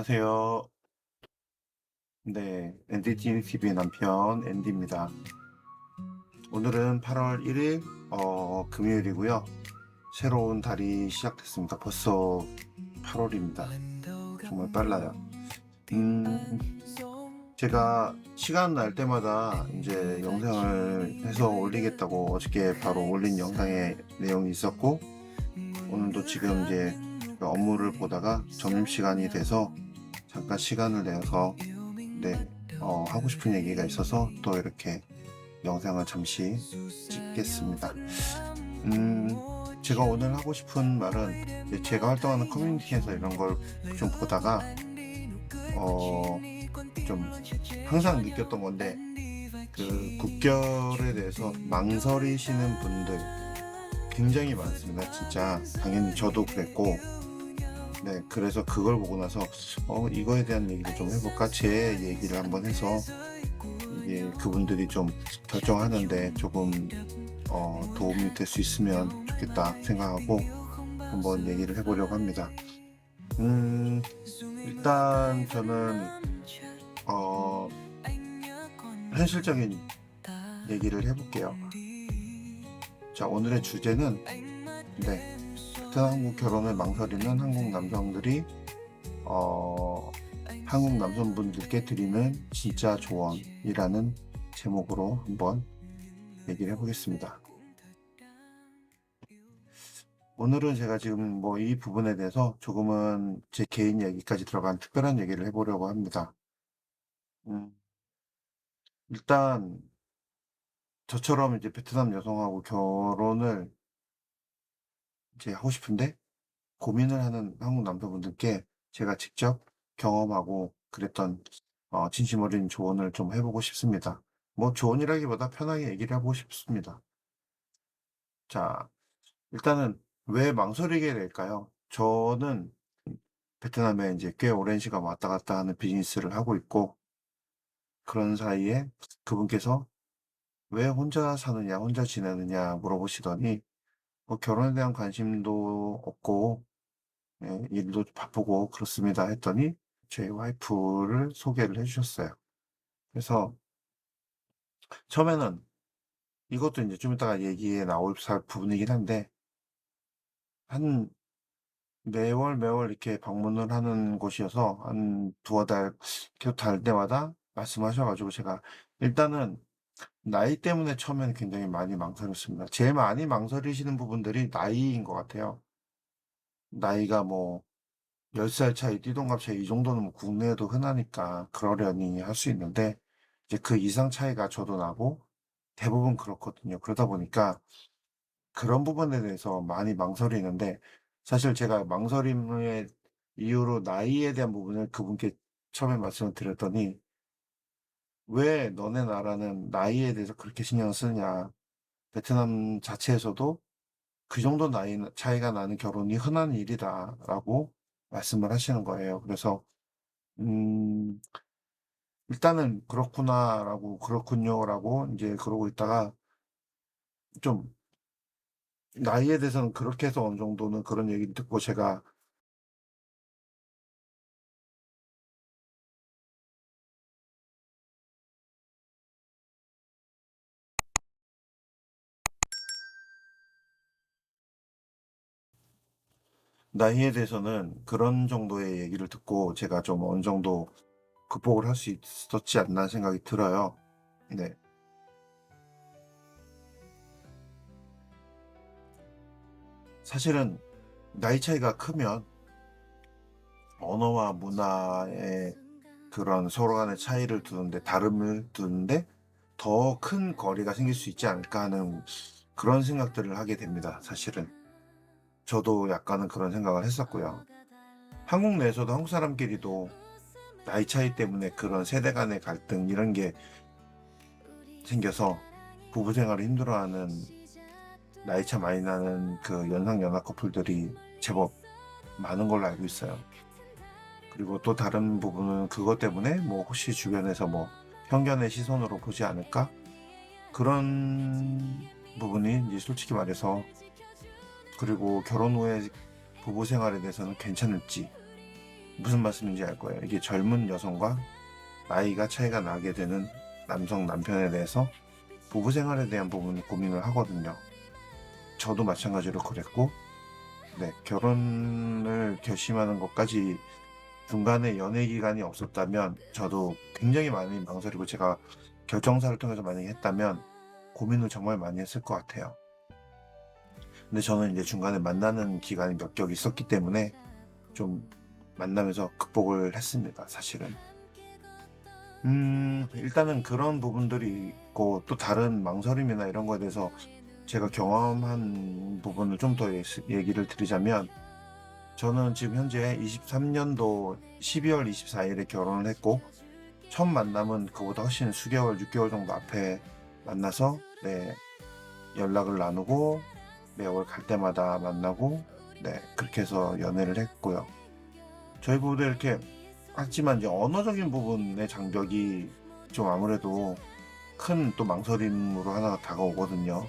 안녕하세요. 네, NDT TV의 남편 앤디입니다. 오늘은 8월 1일 금요일이고요. 새로운 달이 시작됐습니다. 벌써 8월입니다. 정말 빨라요. 음, 제가 시간 날 때마다 이제 영상을 해서 올리겠다고 어저께 바로 올린 영상에 내용이 있었고, 오늘도 지금 이제 그 업무를 보다가 점심시간이 돼서 잠깐 시간을 내서 네, 하고 싶은 얘기가 있어서 또 이렇게 영상을 잠시 찍겠습니다. 제가 오늘 하고 싶은 말은 이제 제가 활동하는 커뮤니티에서 이런 걸 좀 보다가 좀 항상 느꼈던 건데, 그 국결에 대해서 망설이시는 분들 굉장히 많습니다. 진짜 당연히 저도 그랬고, 네, 그래서 그걸 보고 나서 이거에 대한 얘기를 좀 해볼까? 제 얘기를 한번 해서 이게 그분들이 좀 결정하는데 조금 도움이 될 수 있으면 좋겠다 생각하고 한번 얘기를 해보려고 합니다. 일단 저는 어, 현실적인 얘기를 해볼게요. 자, 오늘의 주제는 네, 베트남 한국 결혼을 망설이는 한국 남성들이 한국 남성분들께 드리는 진짜 조언이라는 제목으로 한번 얘기를 해보겠습니다. 오늘은 제가 지금 뭐 이 부분에 대해서 조금은 제 개인 얘기까지 들어간 특별한 얘기를 해보려고 합니다. 음, 일단 저처럼 이제 베트남 여성하고 결혼을 이제 하고 싶은데 고민을 하는 한국 남자분들께 제가 직접 경험하고 그랬던 진심 어린 조언을 좀 해보고 싶습니다. 뭐 조언이라기보다 편하게 얘기를 해보고 싶습니다. 자, 일단은 왜 망설이게 될까요? 저는 베트남에 이제 꽤 오랜 시간 왔다 갔다 하는 비즈니스를 하고 있고, 그런 사이에 그분께서 왜 혼자 사느냐, 혼자 지내느냐 물어보시더니, 뭐 결혼에 대한 관심도 없고, 예, 일도 바쁘고 그렇습니다 했더니, 제 와이프를 소개를 해주셨어요. 그래서 처음에는 이것도 이제 좀 이따가 얘기에 나올 부분이긴 한데, 한 매월 이렇게 방문을 하는 곳이어서 한 두어 달 계속 달 때마다 말씀하셔 가지고 제가 일단은 나이 때문에 처음에는 굉장히 많이 망설였습니다. 제일 많이 망설이시는 부분들이 나이인 것 같아요. 나이가 뭐 10살 차이, 띠동갑 차이 이 정도는 뭐 국내에도 흔하니까 그러려니 할 수 있는데, 이제 그 이상 차이가 저도 나고 대부분 그렇거든요. 그러다 보니까 그런 부분에 대해서 많이 망설이는데, 사실 제가 망설임의 이유로 나이에 대한 부분을 그분께 처음에 말씀을 드렸더니 "왜 너네 나라는 나이에 대해서 그렇게 신경을 쓰냐. 베트남 자체에서도 그 정도 나이 차이가 나는 결혼이 흔한 일이다."라고 말씀을 하시는 거예요. 그래서 음 일단은 "그렇구나."라고 "그렇군요."라고 인제 그러고 있다가, 좀 나이에 대해서는 그렇게 해서 어느 정도는 그런 얘기를 듣고 제가 나이에 대해서는 그런 정도의 얘기를 듣고 제가 좀 어느 정도 극복을 할 수 있었지 않나 생각이 들어요. 네. 사실은 나이 차이가 크면 언어와 문화의 그런 서로 간의 차이를 두는데, 다름을 두는데 더 큰 거리가 생길 수 있지 않을까 하는 그런 생각들을 하게 됩니다, 사실은. 저도 약간은 그런 생각을 했었고요. 한국 내에서도 한국 사람끼리도 나이 차이 때문에 그런 세대 간의 갈등 이런 게 생겨서 부부 생활을 힘들어하는 나이 차 많이 나는 그 연상 연하 커플들이 제법 많은 걸로 알고 있어요. 그리고 또 다른 부분은 그것 때문에 뭐 혹시 주변에서 뭐 편견의 시선으로 보지 않을까? 그런 부분이 이제 솔직히 말해서, 그리고 결혼 후에 부부 생활에 대해서는 괜찮을지, 무슨 말씀인지 알 거예요. 이게 젊은 여성과 나이가 차이가 나게 되는 남성 남편에 대해서 부부 생활에 대한 부분을 고민을 하거든요. 저도 마찬가지로 그랬고, 네, 결혼을 결심하는 것까지 중간에 연애 기간이 없었다면 저도 굉장히 많이 망설이고 제가 결정사를 통해서 만약에 했다면 고민을 정말 많이 했을 것 같아요. 근데 저는 이제 중간에 만나는 기간이 몇 겹 있었기 때문에 좀 만나면서 극복을 했습니다, 사실은. 일단은 그런 부분들이 있고 또 다른 망설임이나 이런 거에 대해서 제가 경험한 부분을 좀 더 얘기를 드리자면 저는 지금 현재 23년도 12월 24일에 결혼을 했고 첫 만남은 그보다 훨씬 수개월, 6개월 정도 앞에 만나서 네, 연락을 나누고 매월 갈 때마다 만나고 네, 그렇게 해서 연애를 했고요. 저희 부부도 이렇게 하지만 이제 언어적인 부분의 장벽이 좀 아무래도 큰 또 망설임으로 하나가 다가오거든요.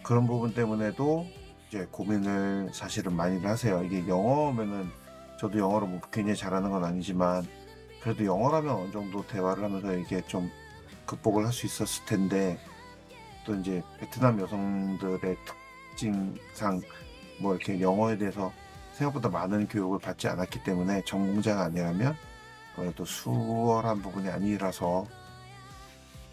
그런 부분 때문에도 이제 고민을 사실은 많이들 하세요. 이게 영어면은 저도 영어를 뭐 굉장히 잘하는 건 아니지만 그래도 영어라면 어느 정도 대화를 하면서 이게 좀 극복을 할 수 있었을 텐데 또 이제 베트남 여성들의 특징상 뭐 이렇게 영어에 대해서 생각보다 많은 교육을 받지 않았기 때문에 전공자가 아니라면 또 수월한 부분이 아니라서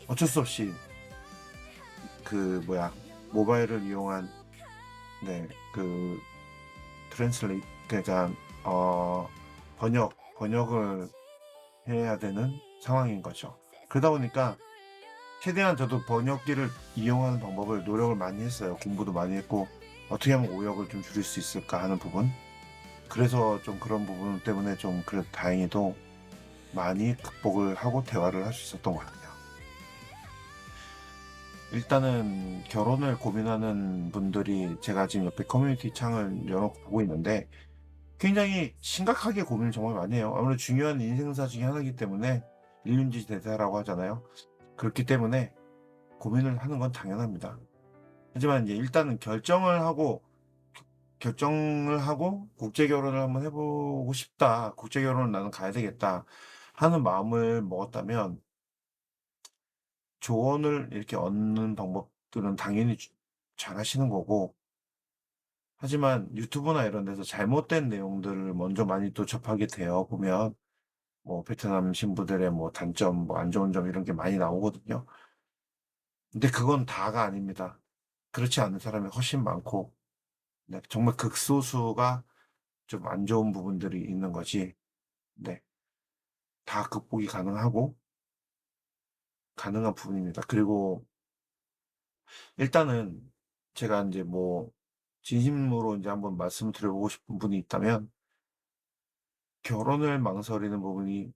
어쩔 수 없이 그 뭐야 모바일을 이용한 네 그 트랜슬레이트 그러니까 번역을 해야 되는 상황인 거죠. 그러다 보니까 최대한 저도 번역기를 이용하는 방법을 노력을 많이 했어요. 공부도 많이 했고 어떻게 하면 오역을 좀 줄일 수 있을까 하는 부분. 그래서 좀 그런 부분 때문에 좀 그래도 다행히도 많이 극복을 하고 대화를 할 수 있었던 것 같아요. 일단은 결혼을 고민하는 분들이 제가 지금 옆에 커뮤니티 창을 열어놓고 보고 있는데 굉장히 심각하게 고민을 정말 많이 해요. 아무래도 중요한 인생사 중에 하나이기 때문에 일륜지 대사라고 하잖아요. 그렇기 때문에 고민을 하는 건 당연합니다. 하지만 이제 일단은 결정을 하고 국제 결혼을 한번 해보고 싶다. 국제 결혼을 나는 가야 되겠다. 하는 마음을 먹었다면 조언을 이렇게 얻는 방법들은 당연히 잘 하시는 거고, 하지만 유튜브나 이런 데서 잘못된 내용들을 먼저 많이 또 접하게 되어 보면, 뭐, 베트남 신부들의 뭐 단점, 뭐 안 좋은 점 이런 게 많이 나오거든요. 근데 그건 다가 아닙니다. 그렇지 않은 사람이 훨씬 많고, 네, 정말 극소수가 좀 안 좋은 부분들이 있는 거지, 네, 다 극복이 가능하고, 가능한 부분입니다. 그리고 일단은 제가 이제 뭐, 진심으로 이제 한번 말씀을 드려보고 싶은 분이 있다면, 결혼을 망설이는 부분이,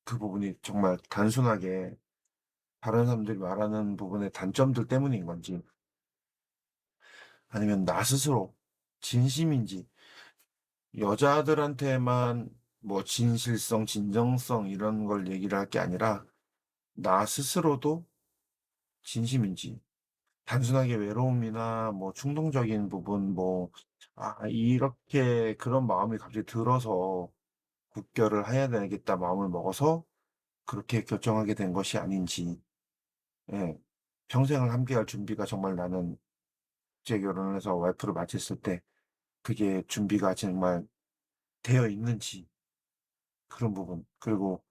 그 부분이 정말 단순하게 다른 사람들이 말하는 부분의 단점들 때문인 건지, 아니면 나 스스로 진심인지, 여자들한테만 뭐 진실성, 진정성 이런 걸 얘기를 할 게 아니라, 나 스스로도 진심인지, 단순하게 외로움이나 뭐 충동적인 부분, 뭐, 이렇게 그런 마음이 갑자기 들어서 국결을 해야 되겠다 마음을 먹어서 그렇게 결정하게 된 것이 아닌지, 예. 평생을 함께할 준비가 정말 나는 국제 결혼을 해서 와이프를 맞이했을 때 그게 준비가 정말 되어 있는지, 그런 부분. 그리고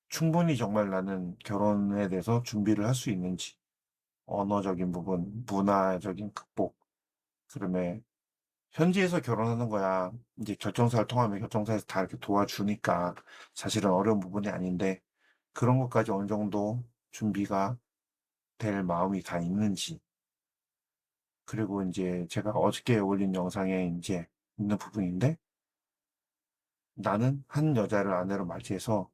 충분히 정말 나는 결혼에 대해서 준비를 할 수 있는지, 언어적인 부분, 문화적인 극복, 그다음에 현지에서 결혼하는 거야. 이제 결정사를 통하면 결정사에서 다 이렇게 도와주니까 사실은 어려운 부분이 아닌데 그런 것까지 어느 정도 준비가 될 마음이 다 있는지. 그리고 인제 제가 어저께 올린 영상에 인제 있는 부분인데 나는 한 여자를 아내로 맞이해서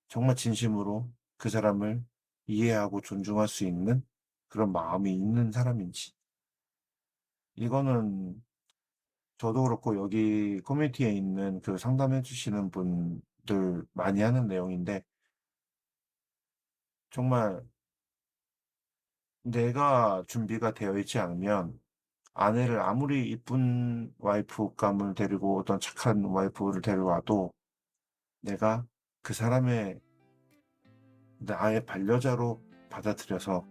정말 진심으로 그 사람을 이해하고 존중할 수 있는 그런 마음이 있는 사람인지. 이거는 저도 그렇고 여기 커뮤니티에 있는 그 상담해 주시는 분들 많이 하는 내용인데 정말 내가 준비가 되어 있지 않으면 아내를 아무리 이쁜 와이프감을 데리고 어떤 착한 와이프를 데려와도 내가 그 사람의 나의 반려자로 받아들여서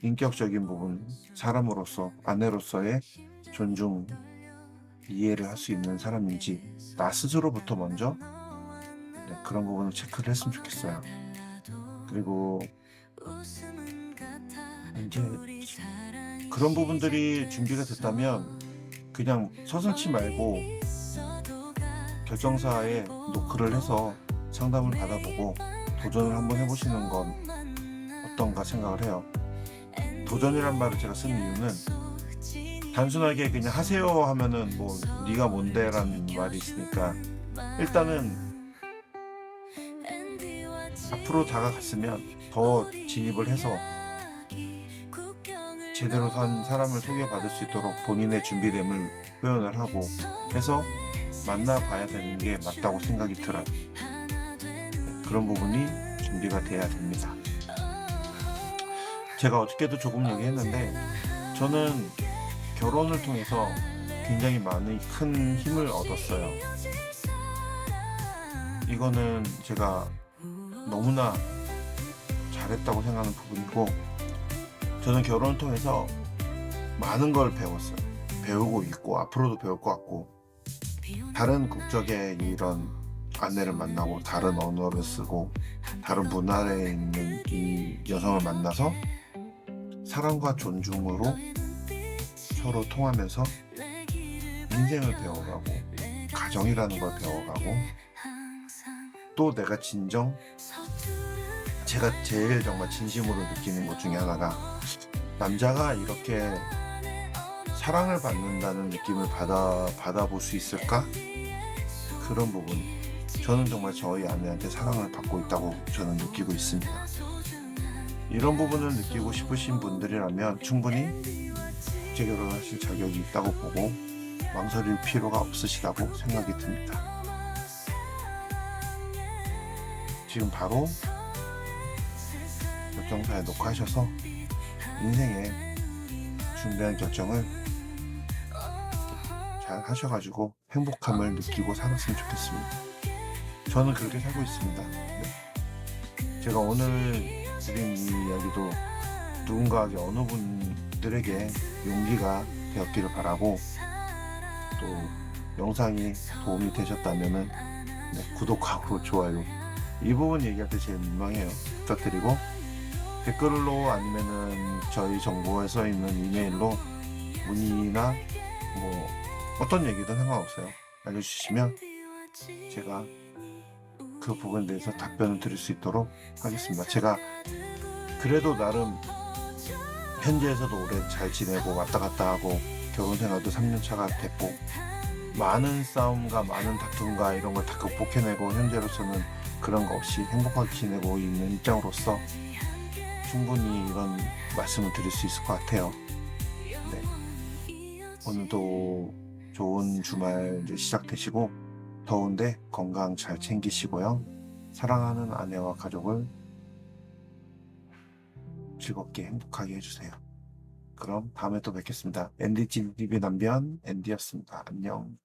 인격적인 부분, 사람으로서, 아내로서의 존중, 이해를 할 수 있는 사람인지 나 스스로부터 먼저 그런 부분을 체크를 했으면 좋겠어요. 그리고 이제 그런 부분들이 준비가 됐다면 그냥 서슴지 말고 결정사에 노크를 해서 상담을 받아보고 도전을 한번 해보시는 건 어떤가 생각을 해요. 도전이란 말을 제가 쓰는 이유는 단순하게 그냥 하세요 하면은 뭐 네가 뭔데라는 말이 있으니까 일단은 앞으로 다가갔으면 더 진입을 해서 제대로 산 사람을 소개받을 수 있도록 본인의 준비됨을 표현을 하고 해서 만나봐야 되는 게 맞다고 생각이 들어요. 그런 부분이 준비가 돼야 됩니다. 제가 어저께도 조금 얘기했는데 저는 결혼을 통해서 굉장히 많이 큰 힘을 얻었어요. 이거는 제가 너무나 잘했다고 생각하는 부분이고 저는 결혼을 통해서 많은 걸 배웠어요. 배우고 있고 앞으로도 배울 것 같고 다른 국적의 이런 아내를 만나고 다른 언어를 쓰고 다른 문화에 있는 이 여성을 만나서 사랑과 존중으로 서로 통하면서 인생을 배워가고 가정이라는 걸 배워가고 또 내가 제가 제일 정말 진심으로 느끼는 것 중에 하나가 남자가 이렇게 사랑을 받는다는 느낌을 받아볼 수 있을까? 그런 부분 저는 정말 저희 아내한테 사랑을 받고 있다고 저는 느끼고 있습니다. 이런 부분을 느끼고 싶으신 분들이라면 충분히 재결혼하실 자격이 있다고 보고 망설일 필요가 없으시다고 생각이 듭니다. 지금 바로 결정사에 녹화하셔서 인생의 중대한 결정을 잘 하셔가지고 행복함을 느끼고 살았으면 좋겠습니다. 저는 그렇게 살고 있습니다. 네. 제가 오늘 드린 이 이야기도 누군가에게 어느 분들에게 용기가 되었기를 바라고 또 영상이 도움이 되셨다면 구독하고 좋아요 이 부분 얘기할 때 제일 민망해요. 부탁드리고 댓글로 아니면은 저희 정보에 써 있는 이메일로 문의나 뭐 어떤 얘기든 상관없어요. 알려주시면 제가 그 부분에 대해서 답변을 드릴 수 있도록 하겠습니다. 제가 그래도 나름 현지에서도 오래 잘 지내고 왔다 갔다 하고 결혼 생활도 3년 차가 됐고 많은 싸움과 많은 다툼과 이런 걸 다 극복해내고 현재로서는 그런 거 없이 행복하게 지내고 있는 입장으로서 충분히 이런 말씀을 드릴 수 있을 것 같아요. 네. 오늘도 좋은 주말 이제 시작되시고 더운데 건강 잘 챙기시고요. 사랑하는 아내와 가족을 즐겁게 행복하게 해주세요. 그럼 다음에 또 뵙겠습니다. NDTV 남편 앤디였습니다. 안녕.